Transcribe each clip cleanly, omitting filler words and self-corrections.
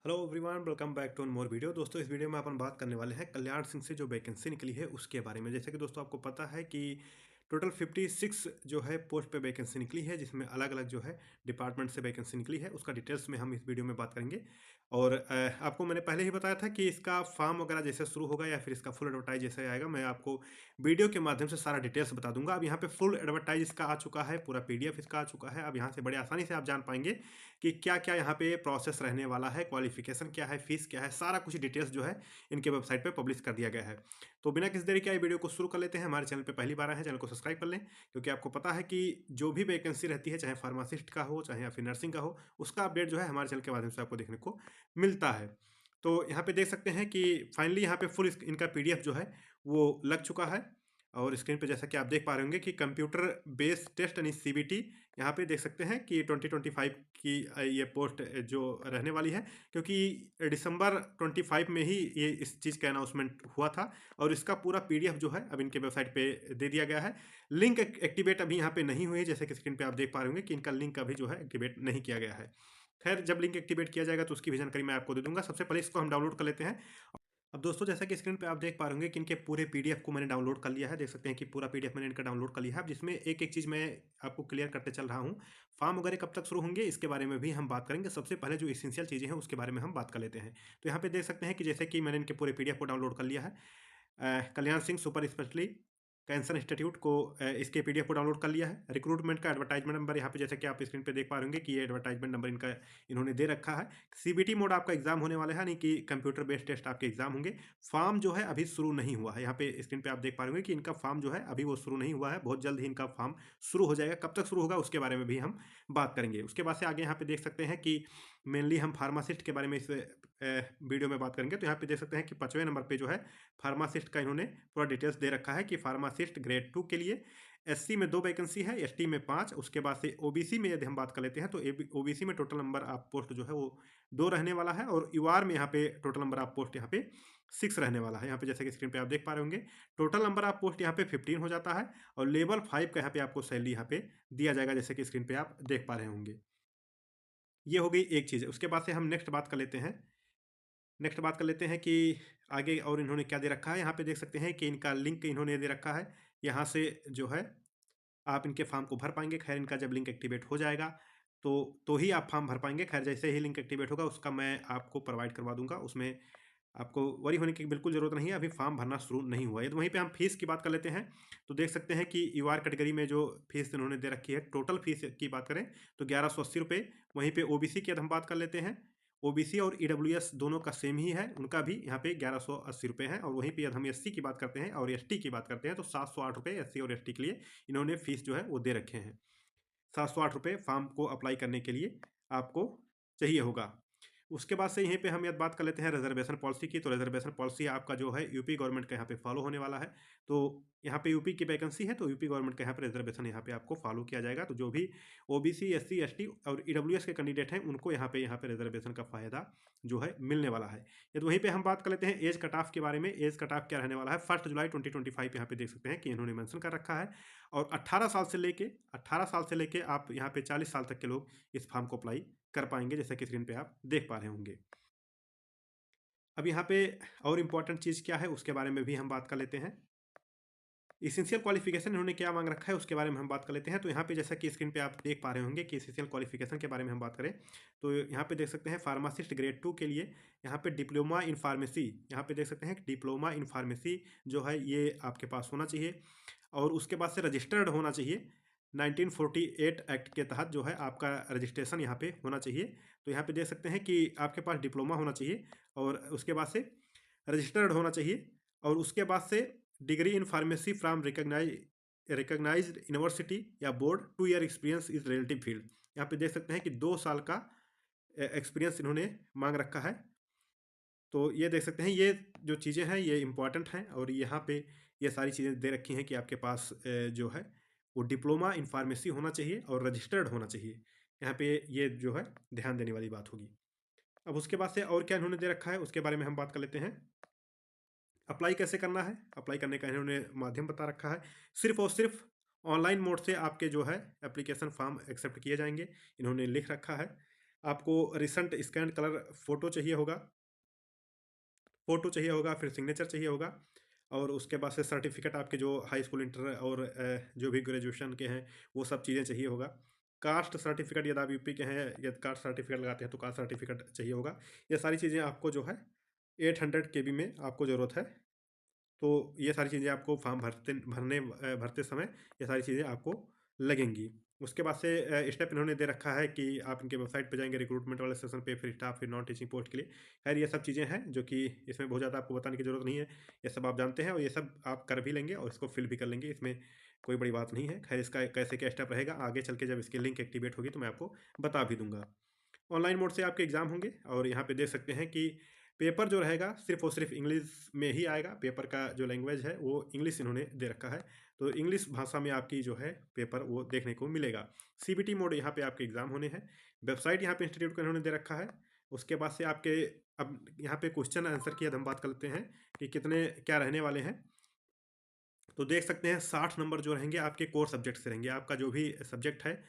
Hello everyone, welcome back to more video. दोस्तों, इस video में अपन बात करने वाले हैं कल्याण सिंह से जो वैकेंसी निकली है उसके बारे में। जैसे कि दोस्तों आपको पता है कि टोटल 56 जो है पोस्ट पे वैकेंसी निकली है, जिसमें अलग अलग जो है डिपार्टमेंट से वैकेंसी निकली है। उसका डिटेल्स में हम इस वीडियो में बात करेंगे। और आपको मैंने पहले ही बताया था कि इसका फॉर्म वगैरह जैसे शुरू होगा या फिर इसका फुल एडवर्टाइज जैसे आएगा, मैं आपको वीडियो के माध्यम से सारा डिटेल्स बता दूंगा। अब यहाँ पे फुल एडवर्टाइज इसका आ चुका है, पूरा पीडीएफ इसका आ चुका है। अब यहाँ से बड़े आसानी से आप जान पाएंगे कि क्या क्या यहाँ पे प्रोसेस रहने वाला है, क्वालिफिकेशन क्या है, फीस क्या है, सारा कुछ डिटेल्स जो है इनके वेबसाइट पे पब्लिश कर दिया गया है। तो बिना किसी देरी के वीडियो को शुरू कर लेते हैं। हमारे चैनल पे पहली बार आए हैं, चैनल को सब्सक्राइब कर लें, क्योंकि आपको पता है कि जो भी वैकेंसी रहती है, चाहे फार्मासिस्ट का हो चाहे या फिर नर्सिंग का हो, उसका अपडेट जो है हमारे चैनल के माध्यम से आपको देखने को मिलता है। तो यहाँ पे देख सकते हैं कि फाइनली यहाँ पे फुल इनका पीडीएफ जो है वो लग चुका है। और स्क्रीन पे जैसा कि आप देख पा रहे होंगे कि कंप्यूटर बेस्ड टेस्ट यानी सीबीटी यहाँ पे देख सकते हैं कि 2025 की ये पोस्ट जो रहने वाली है, क्योंकि दिसंबर 25 में ही ये इस चीज़ का अनाउंसमेंट हुआ था। और इसका पूरा पीडीएफ जो है अब इनके वेबसाइट पे दे दिया गया है। लिंक एक्टिवेट अभी यहाँ पे नहीं हुई है, जैसे कि स्क्रीन पे आप देख पा रहे होंगे कि इनका लिंक अभी जो है एक्टिवेट नहीं किया गया है। खैर, जब लिंक एक्टिवेट किया जाएगा तो उसकी भी जानकारी मैं आपको दे दूंगा। सबसे पहले इसको हम डाउनलोड कर लेते हैं। अब दोस्तों, जैसा कि स्क्रीन पे आप देख पा रहे होंगे कि इनके पूरे पीडीएफ को मैंने डाउनलोड कर लिया है। देख सकते हैं कि पूरा पीडीएफ मैंने इनका डाउनलोड कर लिया है। अब जिसमें एक एक चीज़ मैं आपको क्लियर करते चल रहा हूँ। फॉर्म वगैरह कब तक शुरू होंगे इसके बारे में भी हम बात करेंगे। सबसे पहले जो इसेंशियल चीज़ें हैं उसके बारे में हम बात कर लेते हैं। तो यहाँ पे देख सकते हैं कि जैसे कि मैंने इनके पूरे पीडीएफ को डाउनलोड कर लिया है। Kalyan Singh super speciality cancer institute को इसके पीडीएफ को डाउनलोड कर लिया है। रिक्रूटमेंट का एडवर्टाइजमेंट नंबर यहाँ पे जैसे कि आप स्क्रीन पे देख पा रहे होंगे कि ये एडवर्टाइजमेंट नंबर इनका इन्होंने दे रखा है। सीबीटी मोड आपका एग्जाम होने वाला है, यानी कि कंप्यूटर बेस्ड टेस्ट आपके एग्जाम होंगे। फॉर्म जो है अभी शुरू नहीं हुआ है। यहाँ पे स्क्रीन पे आप देख पा रहे होंगे कि इनका फॉर्म जो है अभी वो शुरू नहीं हुआ है। बहुत जल्द ही इनका फॉर्म शुरू हो जाएगा। कब तक शुरू होगा उसके बारे में भी हम बात करेंगे। उसके बाद से आगे यहाँ पे देख सकते हैं कि मेनली हम फार्मासिस्ट के बारे में इस वीडियो में बात करेंगे। तो यहाँ पे देख सकते हैं कि 5वें नंबर पे जो है फार्मासिस्ट का इन्होंने पूरा डिटेल्स दे रखा है कि फार्मासिस्ट ग्रेड 2 के लिए एससी में 2 वैकेंसी है, एसटी में 5। उसके बाद से ओबीसी में यदि हम बात कर लेते हैं तो ओबीसी में टोटल नंबर आप पोस्ट जो है वो 2 रहने वाला है। और यूआर में यहाँ पे टोटल नंबर आप पोस्ट यहाँ पे 6 रहने वाला है। यहाँ पे जैसे कि स्क्रीन पे आप देख पा रहे होंगे टोटल नंबर आप पोस्ट यहाँ पे 15 हो जाता है। और लेवल 5 का यहाँ पे आपको सैलरी यहाँ पे दिया जाएगा, जैसे कि स्क्रीन पे आप देख पा रहे होंगे। ये हो गई एक चीज़। उसके बाद से हम नेक्स्ट बात कर लेते हैं। नेक्स्ट बात कर लेते हैं कि आगे और इन्होंने क्या दे रखा है। यहाँ पे देख सकते हैं कि इनका लिंक इन्होंने दे रखा है। यहाँ से जो है आप इनके फॉर्म को भर पाएंगे। खैर, इनका जब लिंक एक्टिवेट हो जाएगा तो ही आप फॉर्म भर पाएंगे। खैर, जैसे ही लिंक एक्टिवेट होगा उसका मैं आपको प्रोवाइड करवा दूंगा। उसमें आपको वरी होने की बिल्कुल ज़रूरत नहीं है। अभी फॉर्म भरना शुरू नहीं हुआ है। तो वहीं पे हम फीस की बात कर लेते हैं। तो देख सकते हैं कि यूआर कैटेगरी में जो फीस इन्होंने दे रखी है, टोटल फीस की बात करें तो 1180 रुपये। वहीं पे ओबीसी की यदि हम बात कर लेते हैं, ओबीसी और ईडब्ल्यूएस दोनों का सेम ही है, उनका भी यहाँ पे 1180 रुपये है। और वहीं पे यदि हम एससी की बात करते हैं और एसटी की बात करते हैं तो 708 रुपये एससी और एसटी के लिए इन्होंने फीस जो है वो दे रखे हैं। 708 रुपये फॉर्म को अप्लाई करने के लिए आपको चाहिए होगा। उसके बाद से यहीं पे हम यह बात कर लेते हैं रिजर्वेशन पॉलिसी की। तो रिजर्वेशन पॉलिसी आपका जो है यूपी गवर्नमेंट का यहाँ पे फॉलो होने वाला है। तो यहाँ पे यूपी की वैकेंसी है तो यूपी गवर्नमेंट का यहाँ पे रिजर्वेशन यहाँ पे आपको फॉलो किया जाएगा। तो जो भी ओबीसी एससी एसटी और ईडब्ल्यूएस के कैंडिडेट हैं उनको यहाँ पे रिजर्वेशन का फायदा जो है मिलने वाला है। यदि वहीं पे हम बात कर लेते हैं एज कट ऑफ के बारे में। एज कट ऑफ क्या रहने वाला है, 1 जुलाई 2025 यहाँ पे देख सकते हैं कि इन्होंने मेंशन कर रखा है। और 18 साल से लेके आप यहाँ पे 40 साल तक के लोग इस फॉर्म को अप्लाई कर पाएंगे, जैसे कि स्क्रीन पे आप देख पा रहे होंगे। अब यहाँ पे और इम्पोर्टेंट चीज़ क्या है उसके बारे में भी हम बात कर लेते हैं। इसेंशियल क्वालिफिकेशन इन्होंने क्या मांग रखा है उसके बारे में हम बात कर लेते हैं। तो यहाँ पे जैसा कि स्क्रीन पे आप देख पा रहे होंगे कि इसेंशियल क्वालिफिकेशन के बारे में हम बात करें तो यहाँ पे देख सकते हैं फार्मासिस्ट ग्रेड 2 के लिए यहाँ पे डिप्लोमा इन फार्मेसी, यहाँ पे देख सकते हैं डिप्लोमा इन फार्मेसी जो है ये आपके पास होना चाहिए। और उसके बाद से रजिस्टर्ड होना चाहिए। 1948 एक्ट के तहत जो है आपका रजिस्ट्रेशन यहाँ पे होना चाहिए। तो यहाँ पे देख सकते हैं कि आपके पास डिप्लोमा होना चाहिए और उसके बाद से रजिस्टर्ड होना चाहिए। और उसके बाद से degree in pharmacy from recognised university या board, 2 year experience is relative field. यहाँ पे देख सकते हैं कि 2 साल का एक्सपीरियंस इन्होंने मांग रखा है। तो ये देख सकते हैं ये जो चीज़ें हैं ये इंपॉर्टेंट हैं। और यहाँ पे ये सारी चीज़ें दे रखी हैं कि आपके पास जो है वो डिप्लोमा इन फार्मेसी होना चाहिए और रजिस्टर्ड होना चाहिए। यहाँ पे ये जो है ध्यान देने वाली बात होगी। अब उसके बाद से और क्या इन्होंने दे रखा है उसके बारे में हम बात कर लेते हैं। अप्लाई कैसे करना है, अप्लाई करने का इन्होंने माध्यम बता रखा है। सिर्फ और सिर्फ ऑनलाइन मोड से आपके जो है एप्लीकेशन फॉर्म एक्सेप्ट किए जाएंगे, इन्होंने लिख रखा है। आपको रिसेंट स्कैन कलर फ़ोटो चाहिए होगा, फिर सिग्नेचर चाहिए होगा और उसके बाद से सर्टिफ़िकेट आपके जो हाई स्कूल, इंटर और जो भी ग्रेजुएशन के हैं, वो सब चीज़ें चाहिए होगा। कास्ट सर्टिफ़िकेट यदि आप यूपी के हैं, यदि कास्ट सर्टिफ़िकेट लगाते हैं, तो कास्ट सर्टिफ़िकेट चाहिए होगा। ये सारी चीज़ें आपको जो है 800 केबी में आपको ज़रूरत है। तो ये सारी चीज़ें आपको फॉर्म भरते समय ये सारी चीज़ें आपको लगेंगी। उसके बाद से स्टेप इन्होंने दे रखा है कि आप इनके वेबसाइट पे जाएँगे रिक्रूटमेंट वाले सेक्शन पे, फिर स्टाफ, फिर नॉन टीचिंग पोस्ट के लिए। खैर ये सब चीज़ें हैं जो कि इसमें बहुत ज़्यादा आपको बताने की ज़रूरत नहीं है। ये सब आप जानते हैं और ये सब आप कर भी लेंगे और इसको फिल भी कर लेंगे। इसमें कोई बड़ी बात नहीं है। खैर इसका कैसे क्या स्टेप रहेगा आगे चल के जब इसकी लिंक एक्टिवेट होगी तो मैं आपको बता भी दूँगा। ऑनलाइन मोड से आपके एग्ज़ाम होंगे और यहाँ पे देख सकते हैं कि पेपर जो रहेगा सिर्फ़ और सिर्फ़ इंग्लिश में ही आएगा। पेपर का जो लैंग्वेज है वो इंग्लिश इन्होंने दे रखा है। तो इंग्लिश भाषा में आपकी जो है पेपर वो देखने को मिलेगा। सीबीटी मोड यहाँ पे आपके एग्ज़ाम होने हैं। वेबसाइट यहाँ पे इंस्टीट्यूट का इन्होंने दे रखा है। उसके बाद से आपके अब यहाँ पे क्वेश्चन आंसर की यदि हम बात कर लेते हैं कि कितने क्या रहने वाले हैं। तो देख सकते हैं 60 नंबर जो रहेंगे आपके कोर सब्जेक्ट से रहेंगे। आपका जो भी सब्जेक्ट है,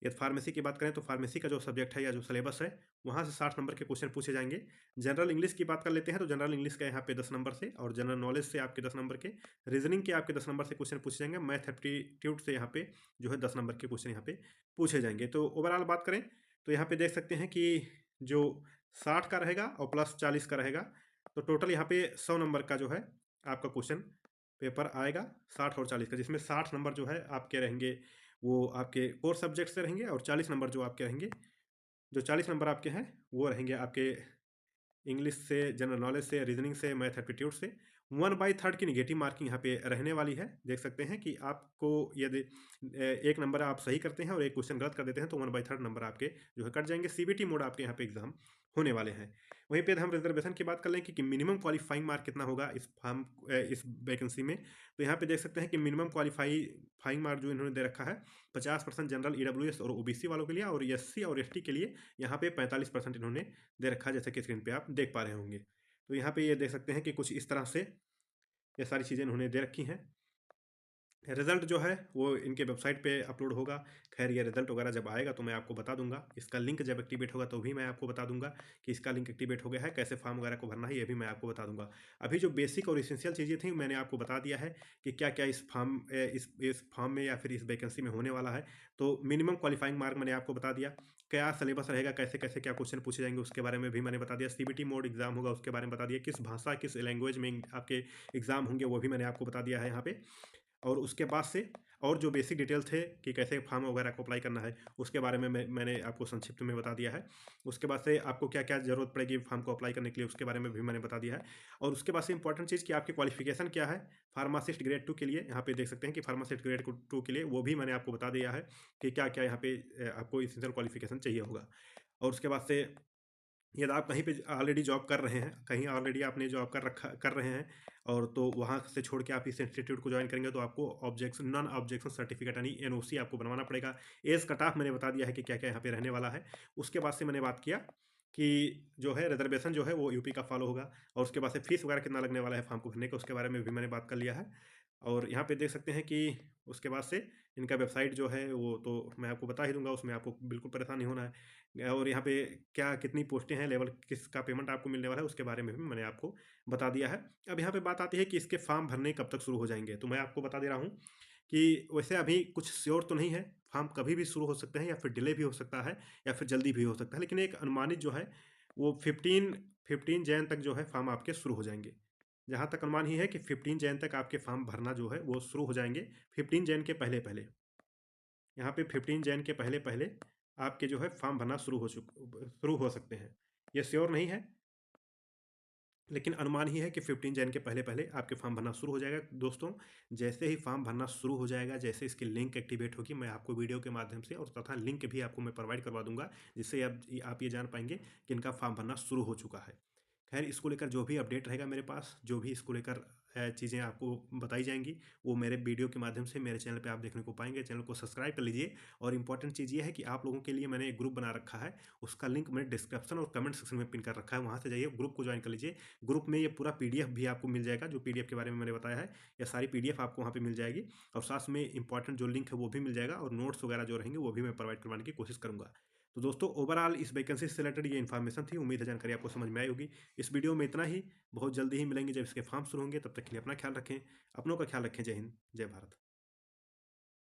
यदि फार्मेसी की बात करें तो फार्मेसी का जो सब्जेक्ट है या जो सिलेबस है, वहाँ से 60 नंबर के क्वेश्चन पूछे जाएँगे। जनरल इंग्लिश की बात कर लेते हैं तो जनरल इंग्लिश का यहाँ पे 10 नंबर से और जनरल नॉलेज से आपके 10 नंबर के, रीज़निंग के आपके 10 नंबर से क्वेश्चन पूछे जाएँगे। मैथ एप्टीट्यूड से यहाँ पे जो है 10 नंबर के क्वेश्चन यहाँ पे पूछे जाएँगे। तो ओवरऑल बात करें तो यहाँ पे देख सकते हैं कि जो 60 का रहेगा और प्लस 40 का रहेगा, तो टोटल यहाँ पे 100 नंबर का जो है आपका क्वेश्चन पेपर आएगा 60 और 40 का, जिसमें 60 नंबर जो है आपके रहेंगे वो आपके कोर सब्जेक्ट से रहेंगे और 40 नंबर जो आपके रहेंगे, जो 40 नंबर आपके हैं वो रहेंगे आपके इंग्लिश से, जनरल नॉलेज से, रीजनिंग से, मैथ एप्टीट्यूड से। 1/3 की नेगेटिव मार्किंग यहाँ पे रहने वाली है। देख सकते हैं कि आपको यदि 1 नंबर आप सही करते हैं और 1 क्वेश्चन गलत कर देते हैं तो 1/3 नंबर आपके जो है कट जाएँगे। सीबीटी मोड आपके यहाँ पे एग्ज़ाम होने वाले हैं। वहीं पे हम रिज़र्वेशन की बात कर लें कि मिनिमम क्वालीफाइंग मार्क कितना होगा इस वैकेंसी में। तो यहाँ पे देख सकते हैं कि मिनिमम क्वालीफाइंग मार्क जो इन्होंने दे रखा है 50% जनरल, ईडब्ल्यूएस और ओबीसी वालों के लिए और एससी और एसटी के लिए यहाँ पे 45% इन्होंने दे रखा है, जैसे कि स्क्रीन पे आप देख पा रहे होंगे। तो यहाँ पे ये देख सकते हैं कि कुछ इस तरह से ये सारी चीज़ें इन्होंने दे रखी हैं। रिज़ल्ट जो है वो इनके वेबसाइट पे अपलोड होगा। ख़ैर ये रिज़ल्ट वगैरह जब आएगा तो मैं आपको बता दूँगा। इसका लिंक जब एक्टिवेट होगा तो भी मैं आपको बता दूँगा कि इसका लिंक एक्टिवेट हो गया है, कैसे फॉर्म वगैरह को भरना है ये भी मैं आपको बता दूँगा। अभी जो बेसिक और एसेंशियल चीज़ें थी मैंने आपको बता दिया है कि क्या-क्या इस फॉर्म में या फिर इस वैकेंसी में होने वाला है। तो मिनिमम क्वालीफाइंग मार्क मैंने आपको बता दिया। क्या सिलेबस रहेगा, कैसे-कैसे क्या क्वेश्चन पूछे जाएँगे उसके बारे में भी मैंने बता दिया। सीबीटी मोड एग्ज़ाम होगा उसके बारे में बता दिया। किस भाषा, किस लैंग्वेज में आपके एग्ज़ाम होंगे वो भी मैंने आपको बता दिया है यहाँ पे। और उसके बाद से और जो बेसिक डिटेल थे कि कैसे फॉर्म वगैरह को अप्लाई करना है, उसके बारे में मैंने आपको संक्षिप्त में बता दिया है। उसके बाद से आपको क्या-क्या ज़रूरत पड़ेगी फॉर्म को अप्लाई करने के लिए, उसके बारे में भी मैंने बता दिया है। और उसके बाद से इम्पोर्टेंट चीज़ कि आपकी क्वालिफ़िकेशन क्या है, फार्मासिस्ट ग्रेड 2 के लिए यहाँ पे देख सकते हैं कि फार्मासिस्ट ग्रेड 2 के लिए वो भी मैंने आपको बता दिया है कि क्या-क्या यहाँ पे आपको एसेंशियल क्वालिफ़िकेशन चाहिए होगा। और उसके बाद से यदि आप कहीं पे ऑलरेडी जॉब कर रहे हैं, कहीं ऑलरेडी आपने जॉब कर रहे हैं और तो वहाँ से छोड़ के आप इस इंस्टीट्यूट को जॉइन करेंगे तो आपको नॉन ऑब्जेक्शन सर्टिफिकेट यानी एनओसी आपको बनवाना पड़ेगा। एज कट ऑफ मैंने बता दिया है कि क्या-क्या यहाँ पे रहने वाला है। उसके बाद से मैंने बात किया कि जो है रिज़र्वेशन जो है वो यूपी का फॉलो होगा और उसके बाद से फीस वगैरह कितना लगने वाला है फॉर्म को भरने का, उसके बारे में भी मैंने बात कर लिया है। और यहाँ पे देख सकते हैं कि उसके बाद से इनका वेबसाइट जो है वो तो मैं आपको बता ही दूँगा, उसमें आपको बिल्कुल परेशान नहीं होना है। और यहाँ पे क्या कितनी पोस्टें हैं, लेवल किसका पेमेंट आपको मिलने वाला है, उसके बारे में भी मैंने आपको बता दिया है। अब यहाँ पे बात आती है कि इसके फॉर्म भरने कब तक शुरू हो जाएँगे, तो मैं आपको बता दे रहा हूँ कि वैसे अभी कुछ श्योर तो नहीं है, फॉर्म कभी भी शुरू हो सकते हैं या फिर डिले भी हो सकता है या फिर जल्दी भी हो सकता है। लेकिन एक अनुमानित जो है वो 15 जैन तक जो है फॉर्म आपके शुरू हो जाएँगे। जहाँ तक अनुमान ही है कि 15 जैन तक आपके फॉर्म भरना जो है वो शुरू हो जाएँगे। 15 जैन के पहले-पहले। यहाँ पे 15 जैन के पहले-पहले आपके जो है फॉर्म भरना शुरू हो सकते हैं। ये श्योर नहीं है, लेकिन अनुमान ही है कि 15 जैन के पहले-पहले आपके फॉर्म भरना शुरू हो जाएगा। दोस्तों, जैसे ही फॉर्म भरना शुरू हो जाएगा, जैसे इसकी लिंक एक्टिवेट होगी, मैं आपको वीडियो के माध्यम से और तथा लिंक भी आपको मैं प्रोवाइड करवा दूँगा, जिससे आप ये जान पाएँगे कि इनका फॉर्म भरना शुरू हो चुका है। खैर इसको लेकर जो भी अपडेट रहेगा मेरे पास, जो भी इसको लेकर चीज़ें आपको बताई जाएँगी, वो मेरे वीडियो के माध्यम से मेरे चैनल पे आप देखने को पाएँगे। चैनल को सब्सक्राइब कर लीजिए और इम्पोर्टेंट चीज़ ये है कि आप लोगों के लिए मैंने एक ग्रुप बना रखा है, उसका लिंक मैंने डिस्क्रिप्शन और कमेंट सेक्शन में पिन कर रखा है, वहाँ से जाइए ग्रुप को जॉइन कर लीजिए। ग्रुप में ये पूरा पीडीएफ भी आपको मिल जाएगा, जो पीडीएफ के बारे में मैंने बताया है, ये सारी पीडीएफ आपको वहाँ पे मिल जाएगी और साथ में इम्पोर्टेंट जो लिंक है वो भी मिल जाएगा और नोट्स वगैरह जो रहेंगे वो भी मैं प्रोवाइड करवाने की कोशिश करूँगा। तो दोस्तों ओवरऑल इस वैकेंसी से रिलेटेड ये इन्फॉर्मेशन थी। उम्मीद है जानकारी आपको समझ में आई होगी। इस वीडियो में इतना ही। बहुत जल्दी ही मिलेंगे जब इसके फॉर्म शुरू होंगे। तब तक के लिए अपना ख्याल रखें, अपनों का ख्याल रखें। जय हिंद, जय भारत।